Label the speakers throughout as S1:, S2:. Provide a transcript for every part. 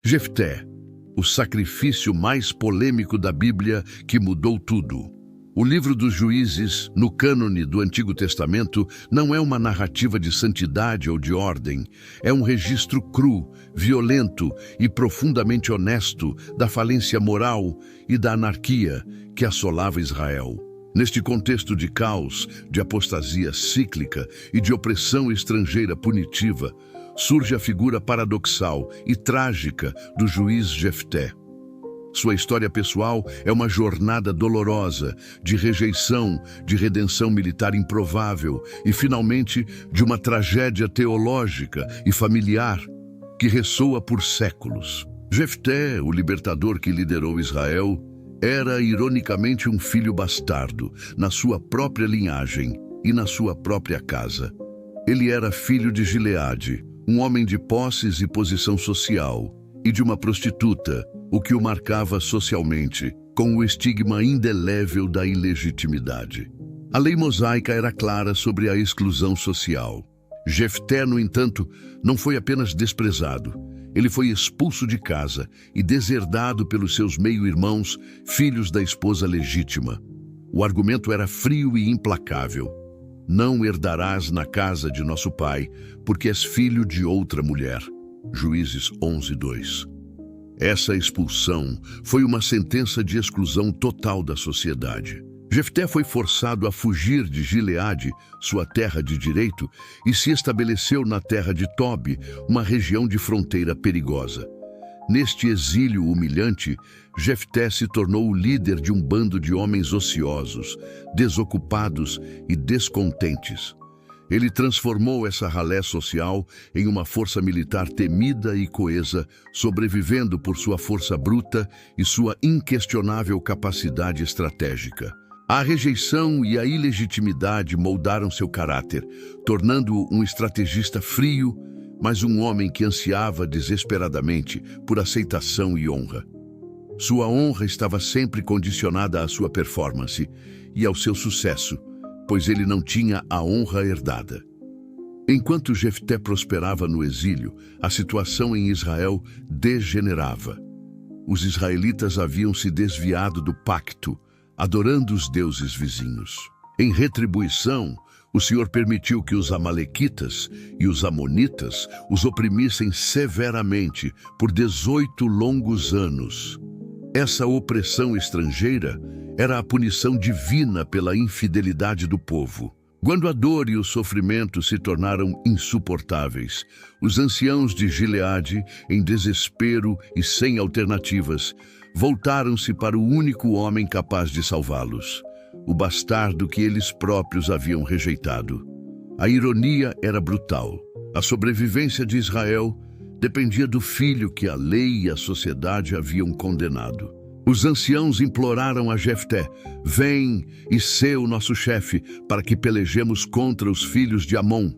S1: Jefté, o sacrifício mais polêmico da Bíblia que mudou tudo. O livro dos Juízes, no cânone do Antigo Testamento, não é uma narrativa de santidade ou de ordem. É um registro cru, violento e profundamente honesto da falência moral e da anarquia que assolava Israel. Neste contexto de caos, de apostasia cíclica e de opressão estrangeira punitiva, surge a figura paradoxal e trágica do juiz Jefté. Sua história pessoal é uma jornada dolorosa, de rejeição, de redenção militar improvável e, finalmente, de uma tragédia teológica e familiar que ressoa por séculos. Jefté, o libertador que liderou Israel, era, ironicamente, um filho bastardo, na sua própria linhagem e na sua própria casa. Ele era filho de Gileade, um homem de posses e posição social, e de uma prostituta, o que o marcava socialmente, com o estigma indelével da ilegitimidade. A lei mosaica era clara sobre a exclusão social. Jefté, no entanto, não foi apenas desprezado. Ele foi expulso de casa e deserdado pelos seus meio-irmãos, filhos da esposa legítima. O argumento era frio e implacável. Não herdarás na casa de nosso pai, porque és filho de outra mulher. Juízes 11:2. Essa expulsão foi uma sentença de exclusão total da sociedade. Jefté foi forçado a fugir de Gileade, sua terra de direito, e se estabeleceu na terra de Tobi, uma região de fronteira perigosa. Neste exílio humilhante, Jefté se tornou o líder de um bando de homens ociosos, desocupados e descontentes. Ele transformou essa ralé social em uma força militar temida e coesa, sobrevivendo por sua força bruta e sua inquestionável capacidade estratégica. A rejeição e a ilegitimidade moldaram seu caráter, tornando-o um estrategista frio, mas um homem que ansiava desesperadamente por aceitação e honra. Sua honra estava sempre condicionada à sua performance e ao seu sucesso, pois ele não tinha a honra herdada. Enquanto Jefté prosperava no exílio, a situação em Israel degenerava. Os israelitas haviam se desviado do pacto, adorando os deuses vizinhos. Em retribuição, o Senhor permitiu que os amalequitas e os amonitas os oprimissem severamente por 18 longos anos. Essa opressão estrangeira era a punição divina pela infidelidade do povo. Quando a dor e o sofrimento se tornaram insuportáveis, os anciãos de Gileade, em desespero e sem alternativas, voltaram-se para o único homem capaz de salvá-los, o bastardo que eles próprios haviam rejeitado. A ironia era brutal. A sobrevivência de Israel dependia do filho que a lei e a sociedade haviam condenado. Os anciãos imploraram a Jefté: vem e sê o nosso chefe, para que pelejemos contra os filhos de Amon.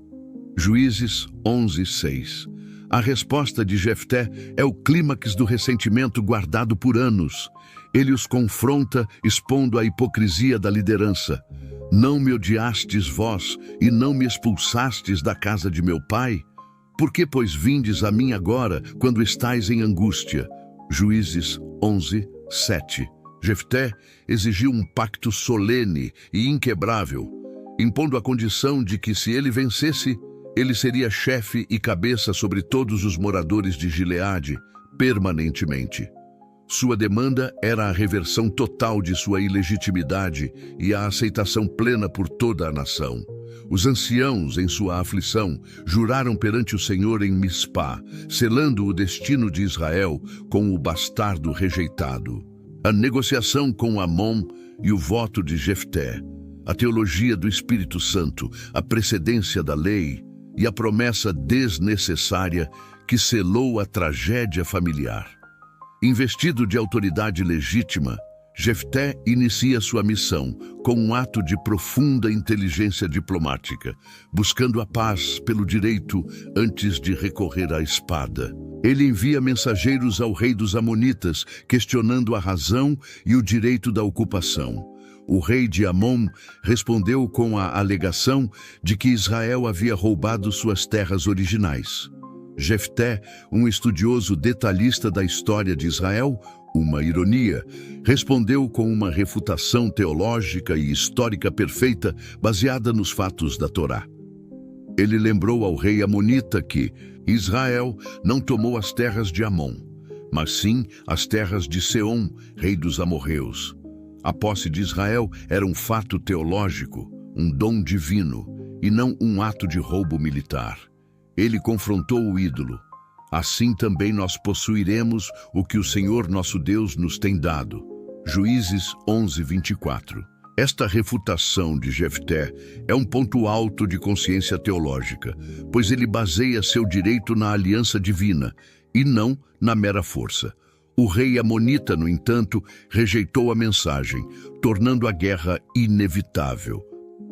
S1: Juízes 11:6. A resposta de Jefté é o clímax do ressentimento guardado por anos. Ele os confronta, expondo a hipocrisia da liderança. Não me odiastes vós e não me expulsastes da casa de meu pai? Por que, pois, vindes a mim agora, quando estais em angústia? Juízes 11:7. Jefté exigiu um pacto solene e inquebrável, impondo a condição de que, se ele vencesse, ele seria chefe e cabeça sobre todos os moradores de Gileade, permanentemente. Sua demanda era a reversão total de sua ilegitimidade e a aceitação plena por toda a nação. Os anciãos, em sua aflição, juraram perante o Senhor em Mispá, selando o destino de Israel com o bastardo rejeitado. A negociação com Amon e o voto de Jefté, a teologia do Espírito Santo, a precedência da lei e a promessa desnecessária que selou a tragédia familiar. Investido de autoridade legítima, Jefté inicia sua missão com um ato de profunda inteligência diplomática, buscando a paz pelo direito antes de recorrer à espada. Ele envia mensageiros ao rei dos Amonitas, questionando a razão e o direito da ocupação. O rei de Amon respondeu com a alegação de que Israel havia roubado suas terras originais. Jefté, um estudioso detalhista da história de Israel, uma ironia, respondeu com uma refutação teológica e histórica perfeita baseada nos fatos da Torá. Ele lembrou ao rei amonita que Israel não tomou as terras de Amon, mas sim as terras de Seom, rei dos amorreus. A posse de Israel era um fato teológico, um dom divino, e não um ato de roubo militar. Ele confrontou o ídolo. Assim também nós possuiremos o que o Senhor nosso Deus nos tem dado. Juízes 11:24. Esta refutação de Jefté é um ponto alto de consciência teológica, pois ele baseia seu direito na aliança divina e não na mera força. O rei amonita, no entanto, rejeitou a mensagem, tornando a guerra inevitável.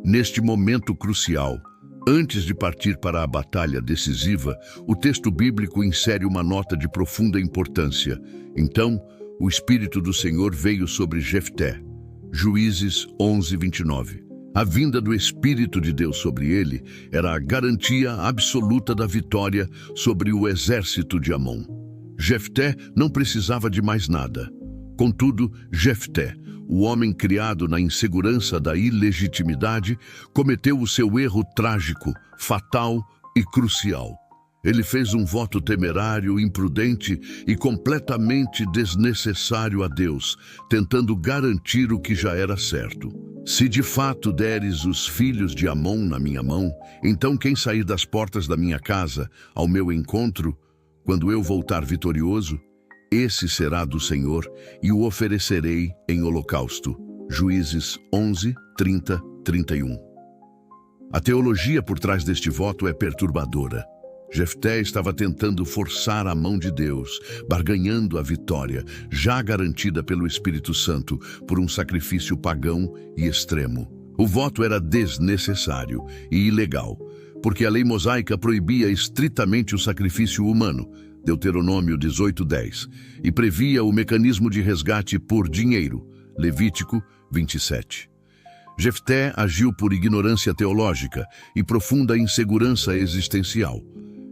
S1: Neste momento crucial, antes de partir para a batalha decisiva, o texto bíblico insere uma nota de profunda importância. Então, o Espírito do Senhor veio sobre Jefté. Juízes 11:29. A vinda do Espírito de Deus sobre ele era a garantia absoluta da vitória sobre o exército de Amon. Jefté não precisava de mais nada. Contudo, Jefté, o homem criado na insegurança da ilegitimidade, cometeu o seu erro trágico, fatal e crucial. Ele fez um voto temerário, imprudente e completamente desnecessário a Deus, tentando garantir o que já era certo. Se de fato deres os filhos de Amon na minha mão, então quem sair das portas da minha casa ao meu encontro, quando eu voltar vitorioso, esse será do Senhor e o oferecerei em holocausto. Juízes 11:30-31. A teologia por trás deste voto é perturbadora. Jefté estava tentando forçar a mão de Deus, barganhando a vitória, já garantida pelo Espírito Santo, por um sacrifício pagão e extremo. O voto era desnecessário e ilegal, porque a lei mosaica proibia estritamente o sacrifício humano, Deuteronômio 18:10, e previa o mecanismo de resgate por dinheiro, Levítico 27. Jefté agiu por ignorância teológica e profunda insegurança existencial.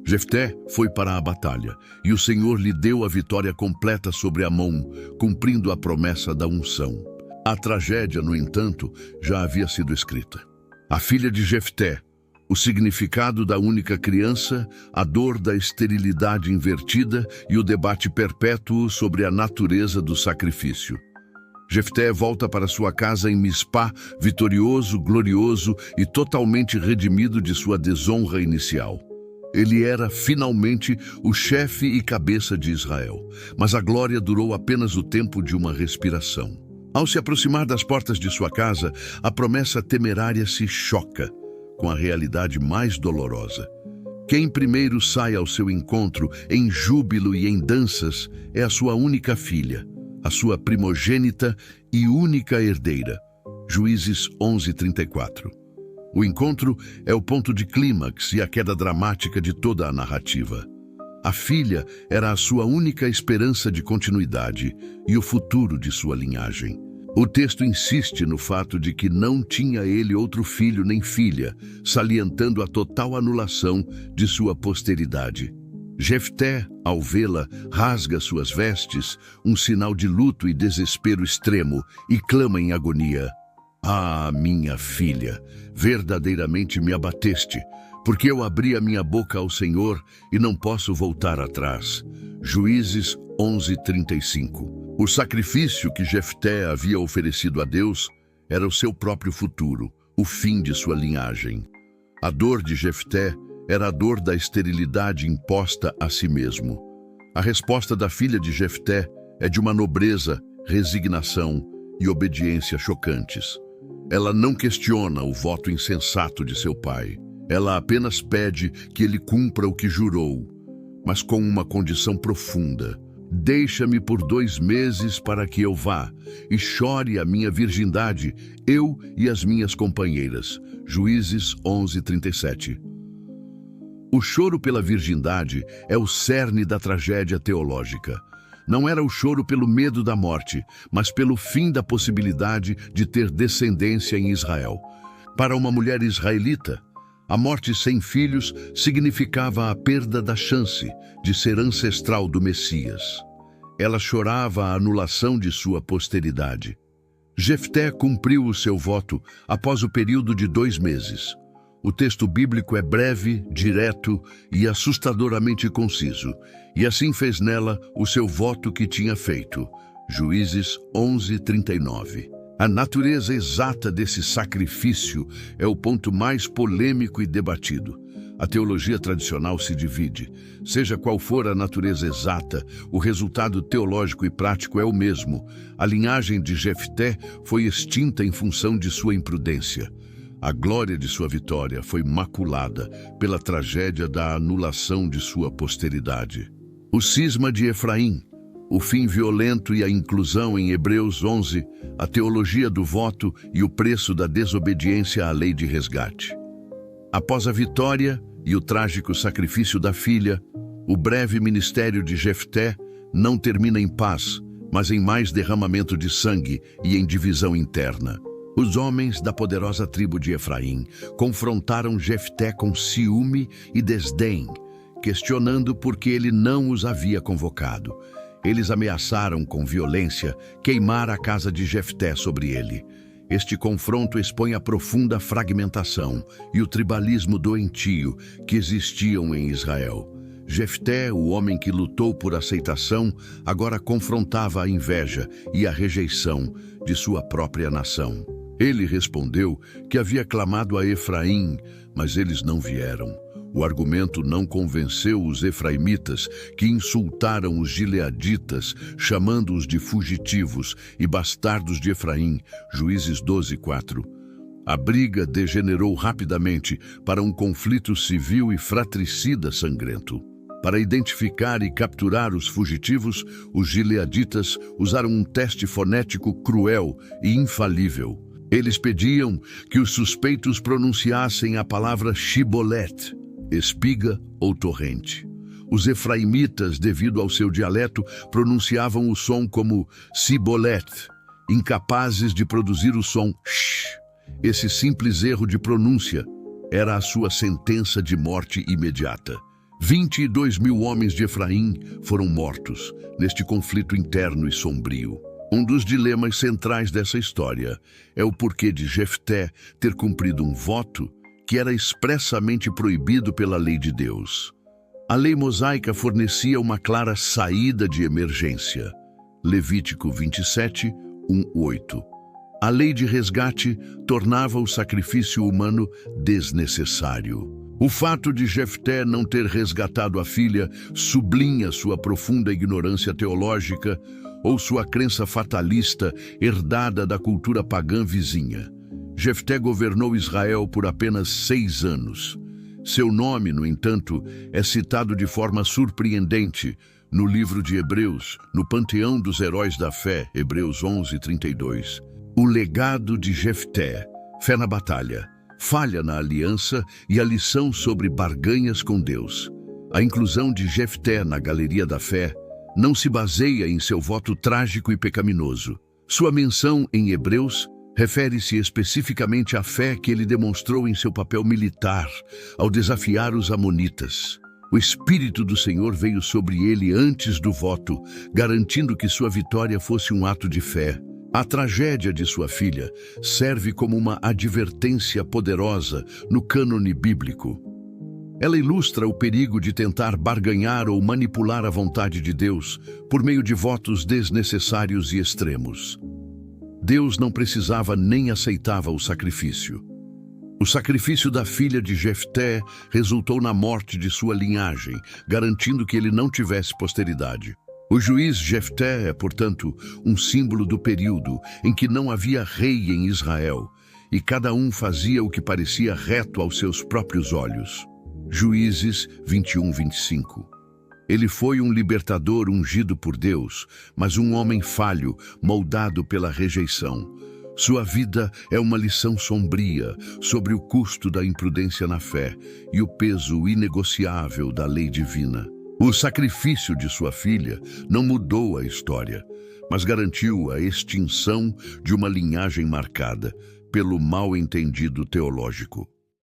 S1: Jefté foi para a batalha, e o Senhor lhe deu a vitória completa sobre Amon, cumprindo a promessa da unção. A tragédia, no entanto, já havia sido escrita. A filha de Jefté, o significado da única criança, a dor da esterilidade invertida e o debate perpétuo sobre a natureza do sacrifício. Jefté volta para sua casa em Mispá, vitorioso, glorioso e totalmente redimido de sua desonra inicial. Ele era, finalmente, o chefe e cabeça de Israel, mas a glória durou apenas o tempo de uma respiração. Ao se aproximar das portas de sua casa, a promessa temerária se choca com a realidade mais dolorosa. Quem primeiro sai ao seu encontro em júbilo e em danças é a sua única filha, a sua primogênita e única herdeira. Juízes 11:34. O encontro é o ponto de clímax e a queda dramática de toda a narrativa. A filha era a sua única esperança de continuidade e o futuro de sua linhagem. O texto insiste no fato de que não tinha ele outro filho nem filha, salientando a total anulação de sua posteridade. Jefté, ao vê-la, rasga suas vestes, um sinal de luto e desespero extremo, e clama em agonia: "Ah, minha filha, verdadeiramente me abateste, porque eu abri a minha boca ao Senhor e não posso voltar atrás." Juízes 11:35. O sacrifício que Jefté havia oferecido a Deus era o seu próprio futuro, o fim de sua linhagem. A dor de Jefté era a dor da esterilidade imposta a si mesmo. A resposta da filha de Jefté é de uma nobreza, resignação e obediência chocantes. Ela não questiona o voto insensato de seu pai. Ela apenas pede que ele cumpra o que jurou, mas com uma condição profunda: "Deixa-me por 2 meses para que eu vá e chore a minha virgindade, eu e as minhas companheiras." Juízes 11:37. O choro pela virgindade é o cerne da tragédia teológica. Não era o choro pelo medo da morte, mas pelo fim da possibilidade de ter descendência em Israel. Para uma mulher israelita, A morte sem filhos significava a perda da chance de ser ancestral do Messias. Ela chorava a anulação de sua posteridade. Jefté cumpriu o seu voto após o período de 2 meses. O texto bíblico é breve, direto e assustadoramente conciso, e assim fez nela o seu voto que tinha feito. Juízes 11:39. A natureza exata desse sacrifício é o ponto mais polêmico e debatido. A teologia tradicional se divide. Seja qual for a natureza exata, o resultado teológico e prático é o mesmo. A linhagem de Jefté foi extinta em função de sua imprudência. A glória de sua vitória foi maculada pela tragédia da anulação de sua posteridade. O cisma de Efraim, o fim violento e a inclusão em Hebreus 11, a teologia do voto e o preço da desobediência à lei de resgate. Após a vitória e o trágico sacrifício da filha, o breve ministério de Jefté não termina em paz, mas em mais derramamento de sangue e em divisão interna. Os homens da poderosa tribo de Efraim confrontaram Jefté com ciúme e desdém, questionando por que ele não os havia convocado. Eles ameaçaram com violência queimar a casa de Jefté sobre ele. Este confronto expõe a profunda fragmentação e o tribalismo doentio que existiam em Israel. Jefté, o homem que lutou por aceitação, agora confrontava a inveja e a rejeição de sua própria nação. Ele respondeu que havia clamado a Efraim, mas eles não vieram. O argumento não convenceu os efraimitas, que insultaram os gileaditas, chamando-os de fugitivos e bastardos de Efraim. Juízes 12:4. A briga degenerou rapidamente para um conflito civil e fratricida sangrento. Para identificar e capturar os fugitivos, os gileaditas usaram um teste fonético cruel e infalível. Eles pediam que os suspeitos pronunciassem a palavra Shibolet, espiga ou torrente. Os efraimitas, devido ao seu dialeto, pronunciavam o som como Sibolet, incapazes de produzir o som sh. Esse simples erro de pronúncia era a sua sentença de morte imediata. 22.000 homens de Efraim foram mortos neste conflito interno e sombrio. Um dos dilemas centrais dessa história é o porquê de Jefté ter cumprido um voto que era expressamente proibido pela lei de Deus. A lei mosaica fornecia uma clara saída de emergência. Levítico 27, 1:8. A lei de resgate tornava o sacrifício humano desnecessário. O fato de Jefté não ter resgatado a filha sublinha sua profunda ignorância teológica ou sua crença fatalista herdada da cultura pagã vizinha. Jefté governou Israel por apenas 6 anos. Seu nome, no entanto, é citado de forma surpreendente no livro de Hebreus, no panteão dos heróis da fé, Hebreus 11:32. O legado de Jefté, fé na batalha, falha na aliança e a lição sobre barganhas com Deus. A inclusão de Jefté na galeria da fé não se baseia em seu voto trágico e pecaminoso. Sua menção em Hebreus refere-se especificamente à fé que ele demonstrou em seu papel militar ao desafiar os amonitas. O Espírito do Senhor veio sobre ele antes do voto, garantindo que sua vitória fosse um ato de fé. A tragédia de sua filha serve como uma advertência poderosa no cânone bíblico. Ela ilustra o perigo de tentar barganhar ou manipular a vontade de Deus por meio de votos desnecessários e extremos. Deus não precisava nem aceitava o sacrifício. O sacrifício da filha de Jefté resultou na morte de sua linhagem, garantindo que ele não tivesse posteridade. O juiz Jefté é, portanto, um símbolo do período em que não havia rei em Israel e cada um fazia o que parecia reto aos seus próprios olhos. Juízes 21:25. Ele foi um libertador ungido por Deus, mas um homem falho, moldado pela rejeição. Sua vida é uma lição sombria sobre o custo da imprudência na fé e o peso inegociável da lei divina. O sacrifício de sua filha não mudou a história, mas garantiu a extinção de uma linhagem marcada pelo mal-entendido teológico.